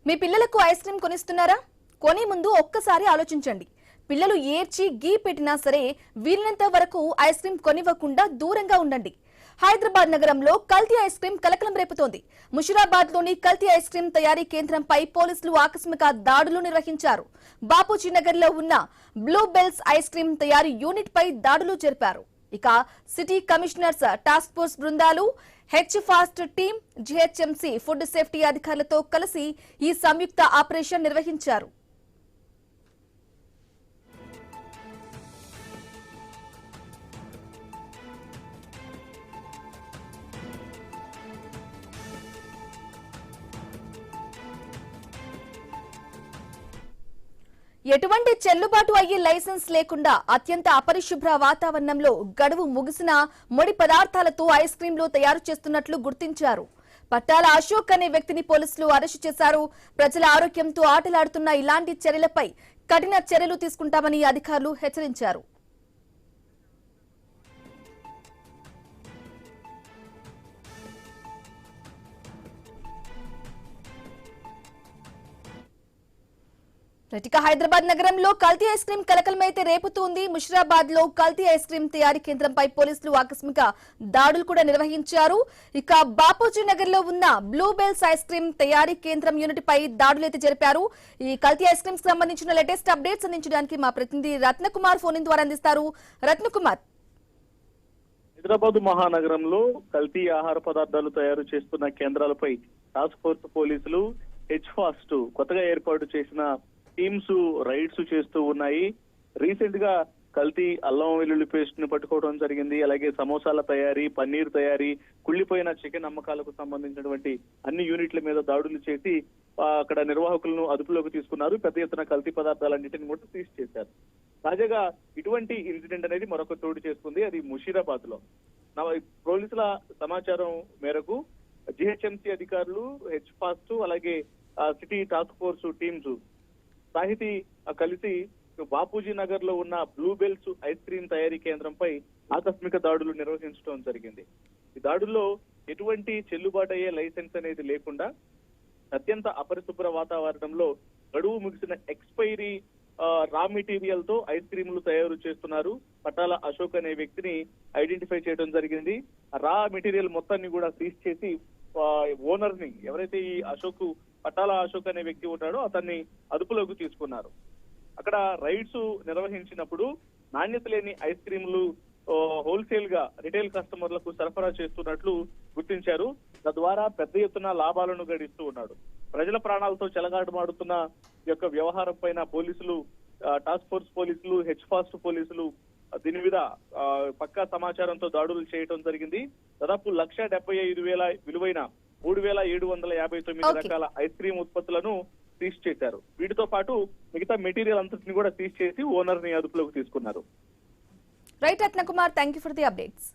మీ పిల్లలకు ice cream కొనిస్తున్నారా? కొనే ముందు ఒక్కసారి ఆలోచించండి. పిల్లలు ఏడ్చి గీ పెట్టినా సరే వీలైనంత వరకు ఐస్ క్రీమ్ కొనివ్వకుండా దూరంగా ఉండండి. హైదరాబాద్ నగరంలో కల్తీ ఐస్ క్రీమ్ కలకలం రేపుతోంది. ముషిరాబాద్ లోని కల్తీ ఐస్ క్రీమ్ తయారీ కేంద్రంపై పోలీసులు ఆకస్మిక దాడులు నిర్వహించారు. బాపూజీ నగర్ లో ఉన్న బ్లూ బెల్స్ ఐస్ క్రీమ్ తయారీ యూనిట్ పై దాడులు జరిపారు. ఇక సిటీ కమిషనర్స్ టాస్క్ ఫోర్స్ బృందాలు, H fast team, GHMC food safety అధికారులతో కలిసి ఈ సంయుక్త ఆపరేషన్ నిర్వహించారు. ఎటువంటి చెల్లుబాటు అయ్యే లైసెన్స్ లేకుండా అత్యంత అపరిశుభ్ర వాతావరణంలో గడువు ముగిసిన ముడి పదార్థాలతో ఐస్ క్రీంలు తయారు చేస్తున్నట్లు గుర్తించారు. పట్టాల అశోక్ అనే వ్యక్తిని పోలీసులు అరెస్టు చేశారు. ప్రజల ఆరోగ్యంతో ఆటలాడుతున్న ఇలాంటి చర్యలపై కఠిన చర్యలు తీసుకుంటామని అధికారులు హెచ్చరించారు. ఇక హైదరాబాద్ నగరంలో కల్తీ ఐస్ క్రీమ్ కలకలమైతే రేపుతోంది. ముషిరాబాద్ లో కల్తీ ఐస్ క్రీమ్ తయారీ కేంద్రంపై పోలీసులు ఆకస్మిక దాడులు కూడా నిర్వహించారు. ఇక బాపూజీ నగర్ లో ఉన్న బ్లూ బెల్స్ ఐస్ క్రీమ్ తయారీ కేంద్రం యూనిట్ పై దాడులు అయితే జరిపారు. ఈ కల్తీ ఐస్ క్రీమ్ కి సంబంధించిన లేటెస్ట్ అప్డేట్స్ అందించడానికి మా ప్రతినిధి రత్నకుమార్ ఫోన్ ద్వారా అందిస్తారు. రత్నకుమార్, హైదరాబాద్ మహానగరంలో కల్తీ ఆహార పదార్థాలు తయారు చేస్తున్న కేంద్రాలపై టాస్క్ ఫోర్స్ పోలీసులు, హెచ్ ఫాస్ట్ కొత్తగా ఏర్పాటు చేసిన టీమ్స్ రైడ్స్ చేస్తూ ఉన్నాయి. రీసెంట్ గా కల్తీ అల్లం వెల్లుల్లి పేస్ట్ ను పట్టుకోవడం జరిగింది. అలాగే సమోసాల తయారీ, పన్నీర్ తయారీ, కుళ్లిపోయిన చికెన్ అమ్మకాలకు సంబంధించినటువంటి అన్ని యూనిట్ల మీద దాడులు చేసి అక్కడ నిర్వాహకులను అదుపులోకి తీసుకున్నారు. పెద్ద ఎత్తున కల్తీ పదార్థాలన్నింటిని కూడా సీజ్ చేశారు. తాజాగా ఇటువంటి ఇన్సిడెంట్ అనేది మరొక చోటు చేసుకుంది. అది ముషీరాబాద్ లో. పోలీసుల సమాచారం మేరకు జిహెచ్ఎంసీ అధికారులు, హెచ్ ఫాస్ట్, అలాగే సిటీ టాస్క్ ఫోర్స్ టీమ్స్ సాహితీ కలిసి బాపూజీ నగర్ లో ఉన్న బ్లూ బెల్స్ ఐస్ క్రీమ్ తయారీ కేంద్రంపై ఆకస్మిక దాడులు నిర్వహించడం జరిగింది. ఈ దాడుల్లో ఎటువంటి చెల్లుబాటు అయ్యే లైసెన్స్ అనేది లేకుండా అత్యంత అపరిశుభ్ర వాతావరణంలో గడువు ముగిసిన ఎక్స్పైరీ రా మెటీరియల్ తో ఐస్ క్రీములు తయారు చేస్తున్నారు. పట్టాల అశోక్ అనే వ్యక్తిని ఐడెంటిఫై చేయడం జరిగింది. రా మెటీరియల్ మొత్తాన్ని కూడా సీజ్ చేసి ఓనర్ ని, ఎవరైతే ఈ పట్టాల అశోక్ అనే వ్యక్తి ఉంటాడో అతన్ని అదుపులోకి తీసుకున్నారు. అక్కడ రైడ్స్ నిర్వహించినప్పుడు నాణ్యత లేని ఐస్ క్రీములు హోల్సేల్ గా రిటైల్ కస్టమర్లకు సరఫరా చేస్తున్నట్లు గుర్తించారు. తద్వారా పెద్ద ఎత్తున లాభాలను గడిస్తూ ఉన్నాడు. ప్రజల ప్రాణాలతో చెలగాటమాడుతున్న యొక్క వ్యవహారం పైన పోలీసులు, టాస్క్ ఫోర్స్ పోలీసులు, హెచ్ ఫాస్ట్ పోలీసులు దీని మీద పక్కా సమాచారంతో దాడులు చేయడం జరిగింది. దాదాపు 1,75,000 విలువైన 3,759 రకాల ఐస్ క్రీమ్ ఉత్పత్తులను సీజ్ చేశారు. వీటితో పాటు మిగతా మెటీరియల్ అంతటిని కూడా సీజ్ చేసి ఓనర్ ని అదుపులోకి తీసుకున్నారు. Right Ratnakumar, thank you for the updates.